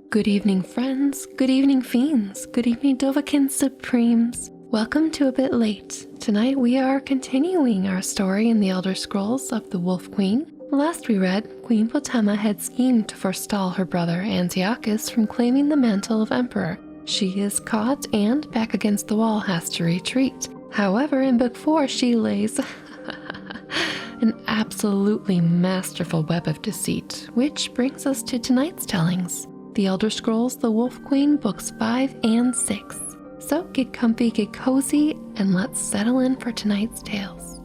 Good evening, friends. Good evening, fiends. Good evening, Dovakin Supremes. Welcome to A Bit Late. Tonight we are continuing our story in the Elder Scrolls of the Wolf Queen. Last we read, Queen Potema had schemed to forestall her brother Antiochus from claiming the mantle of emperor. She is caught and, back against the wall, has to retreat. However, in Book 4 she lays an absolutely masterful web of deceit, which brings us to tonight's tellings. The Elder Scrolls, The Wolf Queen, Books 5 and 6. So get comfy, get cozy, and let's settle in for tonight's tales.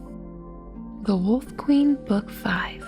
The Wolf Queen, Book 5.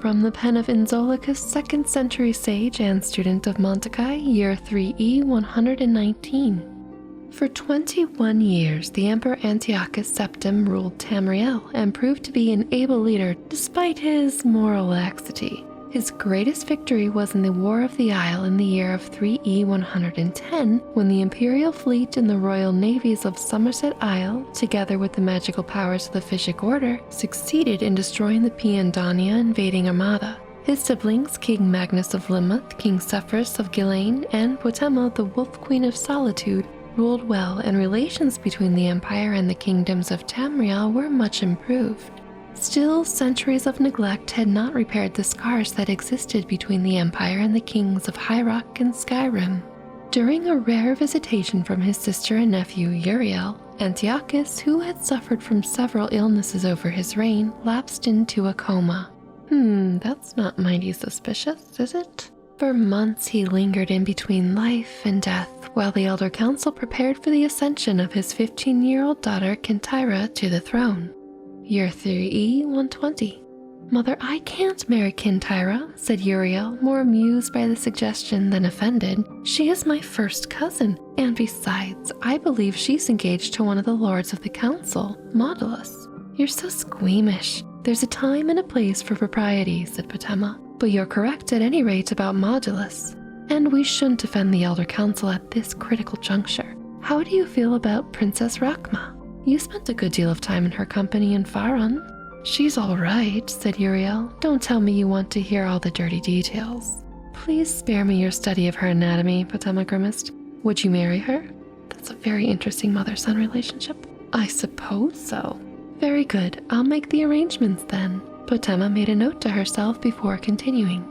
From the pen of Inzolicus, 2nd century sage and student of Montakai, year 3E 119. For 21 years, the Emperor Antiochus Septim ruled Tamriel and proved to be an able leader despite his moral laxity. His greatest victory was in the War of the Isle in the year of 3E 110, when the Imperial fleet and the royal navies of Somerset Isle, together with the magical powers of the Fishic Order, succeeded in destroying the Piandania invading armada. His siblings, King Magnus of Lymouth, King Severus of Gillane, and Potema, the Wolf Queen of Solitude, ruled well, and relations between the Empire and the kingdoms of Tamriel were much improved. Still, centuries of neglect had not repaired the scars that existed between the Empire and the kings of High Rock and Skyrim. During a rare visitation from his sister and nephew Uriel, Antiochus, who had suffered from several illnesses over his reign, lapsed into a coma. That's not mighty suspicious, is it? For months he lingered in between life and death, while the Elder Council prepared for the ascension of his 15-year-old daughter Kintyra to the throne. Year 3E 120. Mother, I can't marry Kintyra, said Uriel, more amused by the suggestion than offended. She is my first cousin, and besides, I believe she's engaged to one of the lords of the council, Modulus. You're so squeamish. There's a time and a place for propriety, said Potema, but you're correct at any rate about Modulus. And we shouldn't offend the Elder Council at this critical juncture. How do you feel about Princess Rachma? You spent a good deal of time in her company in Faron. She's all right, said Uriel. Don't tell me you want to hear all the dirty details. Please spare me your study of her anatomy, Potema grimaced. Would you marry her? That's a very interesting mother-son relationship. I suppose so. Very good, I'll make the arrangements then. Potema made a note to herself before continuing.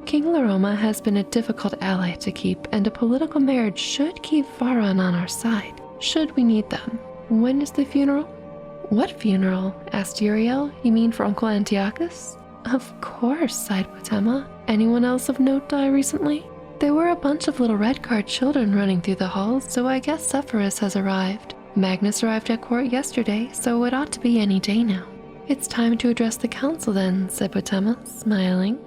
King Laroma has been a difficult ally to keep, and a political marriage should keep Faron on our side, should we need them. When is the funeral? What funeral? Asked Uriel. You mean for Uncle Antiochus? Of course, sighed Potema. Anyone else of note die recently? There were a bunch of little red-card children running through the halls, so I guess Severus has arrived. Magnus arrived at court yesterday, so it ought to be any day now. It's time to address the council then, said Potema, smiling.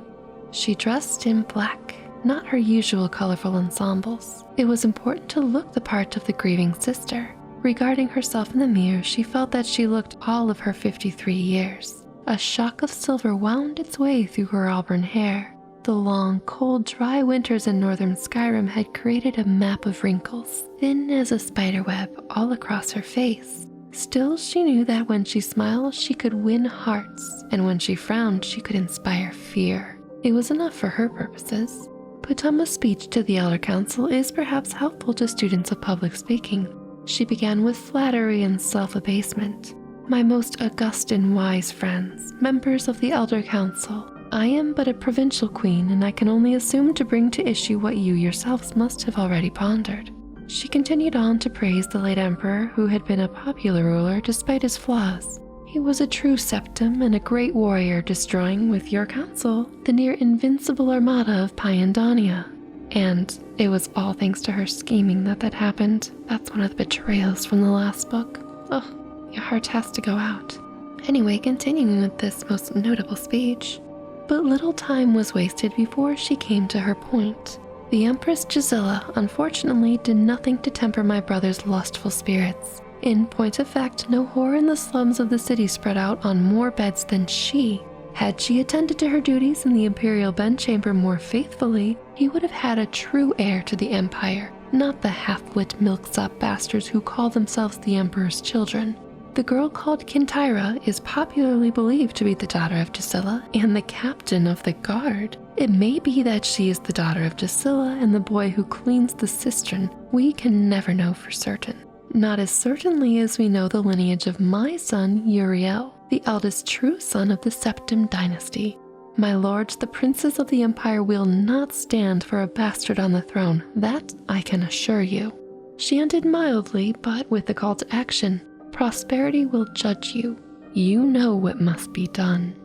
She dressed in black, not her usual colorful ensembles. It was important to look the part of the grieving sister. Regarding herself in the mirror, she felt that she looked all of her 53 years. A shock of silver wound its way through her auburn hair. The long, cold, dry winters in northern Skyrim had created a map of wrinkles, thin as a spiderweb, all across her face. Still, she knew that when she smiled, she could win hearts, and when she frowned, she could inspire fear. It was enough for her purposes. Potema's speech to the Elder Council is perhaps helpful to students of public speaking. She began with flattery and self-abasement. My most august and wise friends, members of the Elder Council, I am but a provincial queen, and I can only assume to bring to issue what you yourselves must have already pondered. She continued on to praise the late emperor, who had been a popular ruler despite his flaws. He was a true septim and a great warrior, destroying, with your counsel, the near-invincible armada of Piandania. And it was all thanks to her scheming that happened. That's one of the betrayals from the last book. Oh, your heart has to go out. Anyway, continuing with this most notable speech. But little time was wasted before she came to her point. The Empress Gisela, unfortunately, did nothing to temper my brother's lustful spirits. In point of fact, no whore in the slums of the city spread out on more beds than she. Had she attended to her duties in the imperial bedchamber more faithfully, he would have had a true heir to the empire, not the half-wit milksop bastards who call themselves the emperor's children. The girl called Kintyra is popularly believed to be the daughter of Drusilla and the captain of the guard. It may be that she is the daughter of Drusilla and the boy who cleans the cistern. We can never know for certain. Not as certainly as we know the lineage of my son, Uriel, the eldest true son of the Septim dynasty. My lords, the princes of the empire will not stand for a bastard on the throne, that I can assure you. She ended mildly, but with a call to action. Prosperity will judge you. You know what must be done.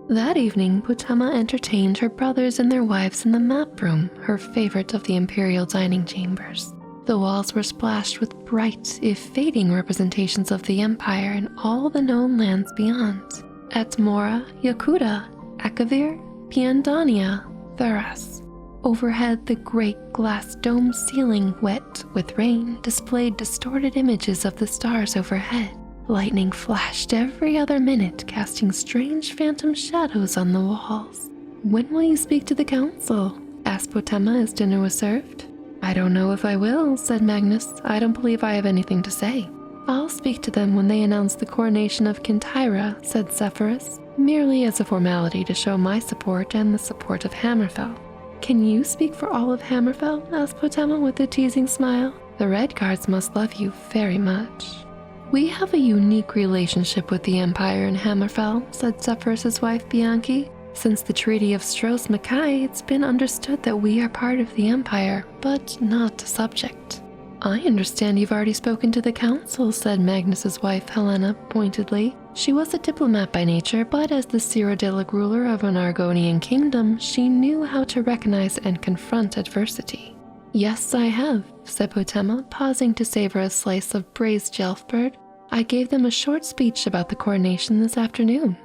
That evening, Potema entertained her brothers and their wives in the map room, her favorite of the imperial dining chambers. The walls were splashed with bright, if fading, representations of the empire and all the known lands beyond. Atmora, Yakuta, Akavir, Piandania, Thuras. Overhead, the great glass dome ceiling, wet with rain, displayed distorted images of the stars overhead. Lightning flashed every other minute, casting strange phantom shadows on the walls. "When will you speak to the council?" asked Potema as dinner was served. "I don't know if I will," said Magnus. "I don't believe I have anything to say." "I'll speak to them when they announce the coronation of Kintyra," said Zephyrus, merely as a formality to show my support and the support of Hammerfell. "Can you speak for all of Hammerfell?" asked Potema with a teasing smile. "The Red Guards must love you very much." "We have a unique relationship with the Empire in Hammerfell," said Zephyrus's wife Bianchi. "Since the Treaty of Stros-Mackay, it's been understood that we are part of the Empire, but not a subject." "I understand you've already spoken to the council," said Magnus's wife Helena pointedly. She was a diplomat by nature, but as the Cyrodiilic ruler of an Argonian kingdom, she knew how to recognize and confront adversity. "Yes, I have," said Potema, pausing to savor a slice of braised jelfbird. "I gave them a short speech about the coronation this afternoon."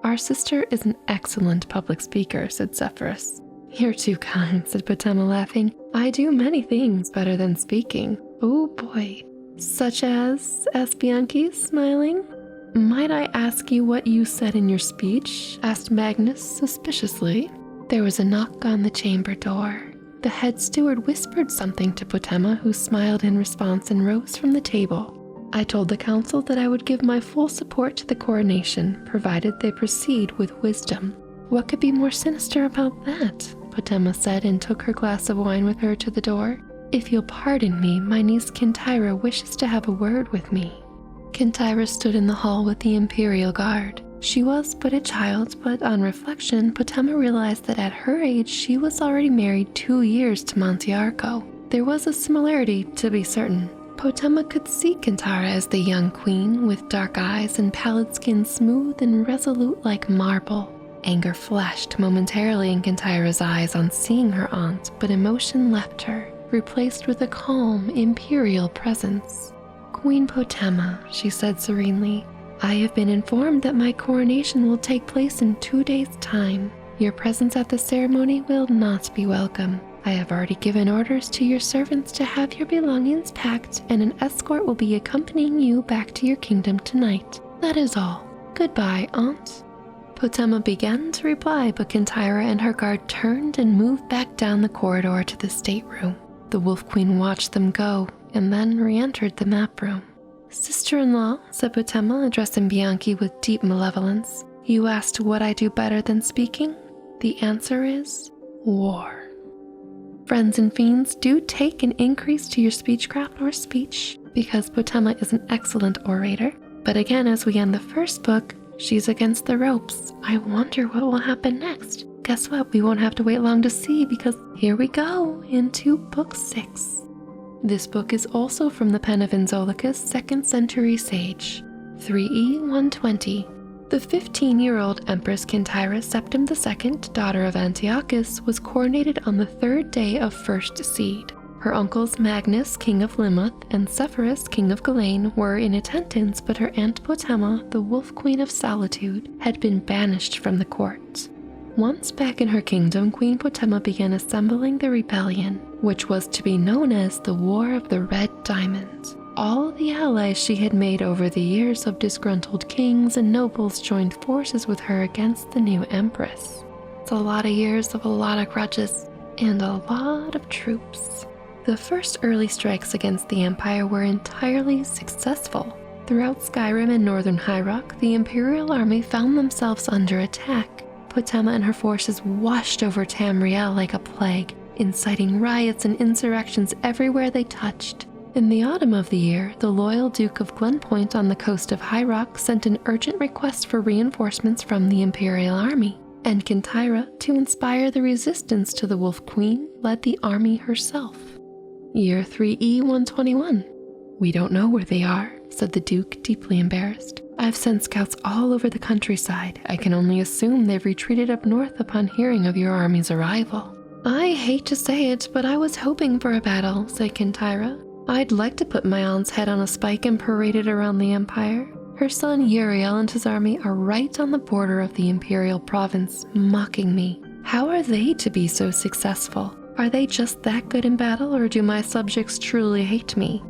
"Our sister is an excellent public speaker," said Zephyrus. "You're too kind," said Potema, laughing. "I do many things better than speaking." "Oh boy." "Such as?" asked Bianchi, smiling. "Might I ask you what you said in your speech?" asked Magnus suspiciously. There was a knock on the chamber door. The head steward whispered something to Potema, who smiled in response and rose from the table. "I told the council that I would give my full support to the coronation, provided they proceed with wisdom." "What could be more sinister about that?" Potema said, and took her glass of wine with her to the door. "If you'll pardon me, my niece Kintyra wishes to have a word with me." Kintyra stood in the hall with the Imperial Guard. She was but a child, but on reflection, Potema realized that at her age she was already married 2 years to Montearco. There was a similarity, to be certain. Potema could see Kintyra as the young queen, with dark eyes and pallid skin smooth and resolute like marble. Anger flashed momentarily in Kintyra's eyes on seeing her aunt, but emotion left her, replaced with a calm, imperial presence. "Queen Potema," she said serenely, "I have been informed that my coronation will take place in 2 days' time. Your presence at the ceremony will not be welcome. I have already given orders to your servants to have your belongings packed, and an escort will be accompanying you back to your kingdom tonight. That is all. Goodbye, aunt." Potema began to reply, but Kintyra and her guard turned and moved back down the corridor to the stateroom. The Wolf Queen watched them go, and then re-entered the map room. "Sister-in-law," said Potema, addressing Bianchi with deep malevolence, "you asked what I do better than speaking? The answer is war." Friends and fiends, do take an increase to your speechcraft or speech, because Potema is an excellent orator. But again, as we end the first book, she's against the ropes. I wonder what will happen next. Guess what? We won't have to wait long to see, because here we go into book 6. This book is also from the pen of Inzolicus, 2nd century sage. 3E120. The 15-year-old Empress Kintyra Septim II, daughter of Antiochus, was coronated on the 3rd day of First Seed. Her uncles Magnus, king of Limuth, and Zephyrus, king of Galain, were in attendance, but her aunt Potema, the Wolf Queen of Solitude, had been banished from the court. Once back in her kingdom, Queen Potema began assembling the rebellion, which was to be known as the War of the Red Diamond. All the allies she had made over the years of disgruntled kings and nobles joined forces with her against the new empress. It's a lot of years of a lot of grudges and a lot of troops. The first early strikes against the empire were entirely successful. Throughout Skyrim and northern High Rock, the Imperial army found themselves under attack. Potema and her forces washed over Tamriel like a plague, inciting riots and insurrections everywhere they touched. In the autumn of the year, the loyal Duke of Glenpoint on the coast of High Rock sent an urgent request for reinforcements from the Imperial army, and Kintyra, to inspire the resistance to the Wolf Queen, led the army herself. Year 3E 121. "We don't know where they are," said the Duke, deeply embarrassed. "I've sent scouts all over the countryside. I can only assume they've retreated up north upon hearing of your army's arrival." "I hate to say it, but I was hoping for a battle," said Kintyra. "I'd like to put my aunt's head on a spike and parade it around the Empire. Her son Uriel and his army are right on the border of the Imperial province, mocking me. How are they to be so successful? Are they just that good in battle, or do my subjects truly hate me?"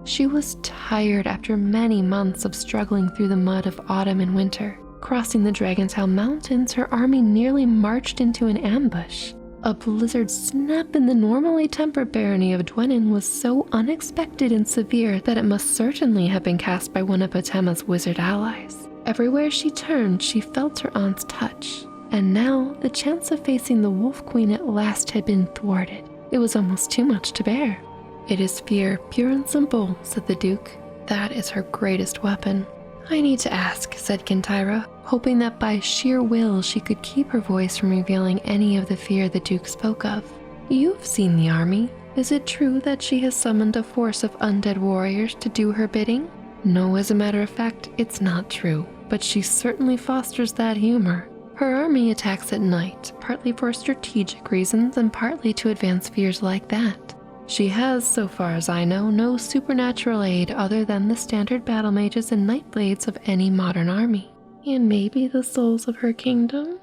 She was tired after many months of struggling through the mud of autumn and winter. Crossing the Dragontail Mountains, her army nearly marched into an ambush. A blizzard snap in the normally temperate barony of Dwenin was so unexpected and severe that it must certainly have been cast by one of Potema's wizard allies. Everywhere she turned, she felt her aunt's touch. And now, the chance of facing the Wolf Queen at last had been thwarted. It was almost too much to bear. "It is fear, pure and simple," said the Duke. "That is her greatest weapon." "I need to ask," said Kintyra, hoping that by sheer will she could keep her voice from revealing any of the fear the Duke spoke of. "You've seen the army. Is it true that she has summoned a force of undead warriors to do her bidding?" "No, as a matter of fact, it's not true, but she certainly fosters that humor. Her army attacks at night, partly for strategic reasons and partly to advance fears like that. She has, so far as I know, no supernatural aid other than the standard battle mages and night blades of any modern army. And maybe the souls of her kingdom?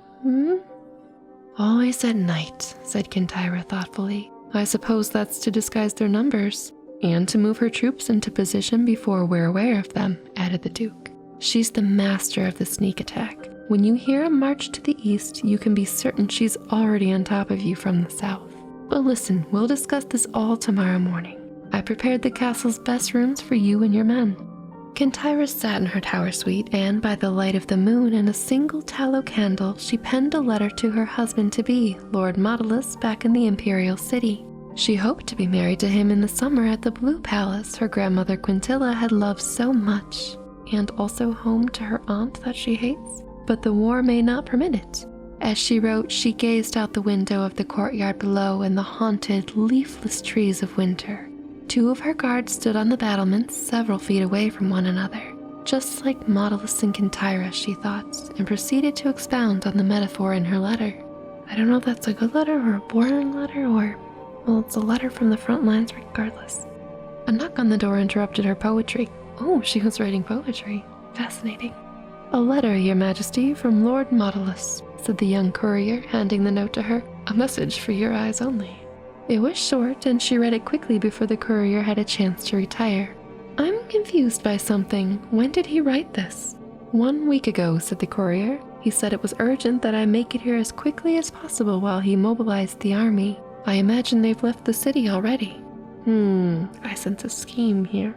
"Always at night," said Kintyra thoughtfully. "I suppose that's to disguise their numbers, and to move her troops into position before we're aware of them," added the Duke. "She's the master of the sneak attack. When you hear a march to the east, you can be certain she's already on top of you from the south. But listen, we'll discuss this all tomorrow morning. I prepared the castle's best rooms for you and your men." Kintyra sat in her tower suite, and by the light of the moon and a single tallow candle, she penned a letter to her husband-to-be, Lord Modulus, back in the Imperial City. She hoped to be married to him in the summer at the Blue Palace her grandmother Quintilla had loved so much, and also home to her aunt that she hates. But the war may not permit it. As she wrote, she gazed out the window of the courtyard below and the haunted, leafless trees of winter. Two of her guards stood on the battlements several feet away from one another, just like Modulus and Kintyra, she thought, and proceeded to expound on the metaphor in her letter. I don't know if that's a good letter or a boring letter or... well, it's a letter from the front lines regardless. A knock on the door interrupted her poetry. Oh, she was writing poetry. Fascinating. "A letter, Your Majesty, from Lord Modulus," said the young courier, handing the note to her. "A message for your eyes only." It was short, and she read it quickly before the courier had a chance to retire. "I'm confused by something. When did he write this?" "1 week ago," said the courier. "He said it was urgent that I make it here as quickly as possible while he mobilized the army. I imagine they've left the city already." I sense a scheme here."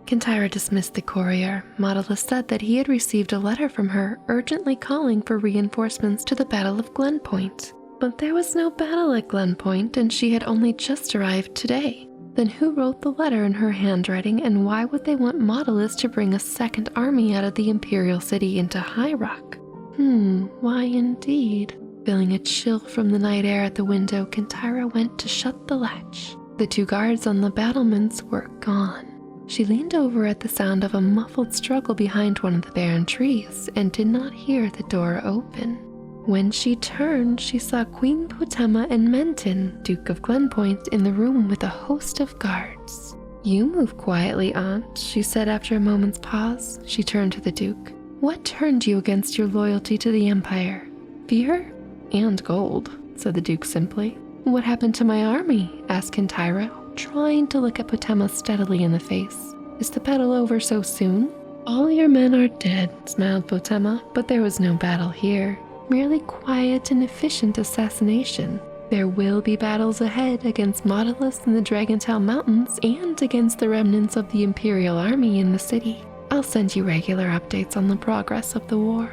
Kintyra dismissed the courier. Modulus said that he had received a letter from her urgently calling for reinforcements to the Battle of Glenpoint. But there was no battle at Glenpoint, and she had only just arrived today. Then who wrote the letter in her handwriting, and why would they want Modulus to bring a second army out of the Imperial City into High Rock? Why indeed? Feeling a chill from the night air at the window, Kintyra went to shut the latch. The two guards on the battlements were gone. She leaned over at the sound of a muffled struggle behind one of the barren trees and did not hear the door open. When she turned, she saw Queen Potema and Menton, Duke of Glenpoint, in the room with a host of guards. "You move quietly, Aunt," she said after a moment's pause. She turned to the Duke. "What turned you against your loyalty to the Empire?" "Fear and gold," said the Duke simply. "What happened to my army?" asked Kintyra, trying to look at Potema steadily in the face. "Is the battle over so soon?" "All your men are dead," smiled Potema, "but there was no battle here. Merely quiet and efficient assassination. There will be battles ahead against Modulus in the Dragontail Mountains and against the remnants of the Imperial army in the city. I'll send you regular updates on the progress of the war.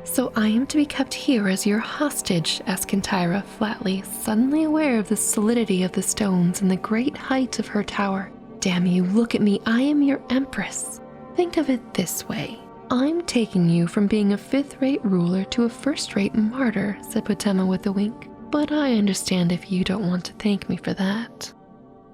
So I am to be kept here as your hostage, asked Kintyra flatly, suddenly aware of the solidity of the stones and the great height of her tower. Damn you, look at me, I am your empress. Think of it this way. I'm taking you from being a fifth-rate ruler to a first-rate martyr, said Potema with a wink. But I understand if you don't want to thank me for that.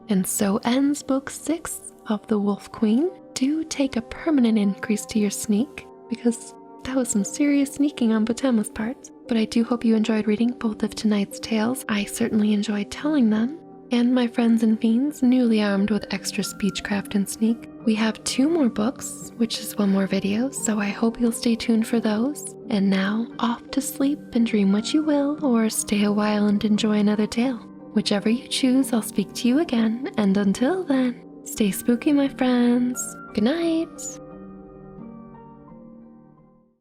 And so ends Book 6 of The Wolf Queen. Do take a permanent increase to your sneak, because that was some serious sneaking on Potema's part. But I do hope you enjoyed reading both of tonight's tales. I certainly enjoyed telling them. And my friends and fiends, newly armed with extra speechcraft and sneak. We have 2 more books, which is 1 more video, so I hope you'll stay tuned for those. And now, off to sleep and dream what you will, or stay a while and enjoy another tale. Whichever you choose, I'll speak to you again, and until then, stay spooky, my friends. Good night!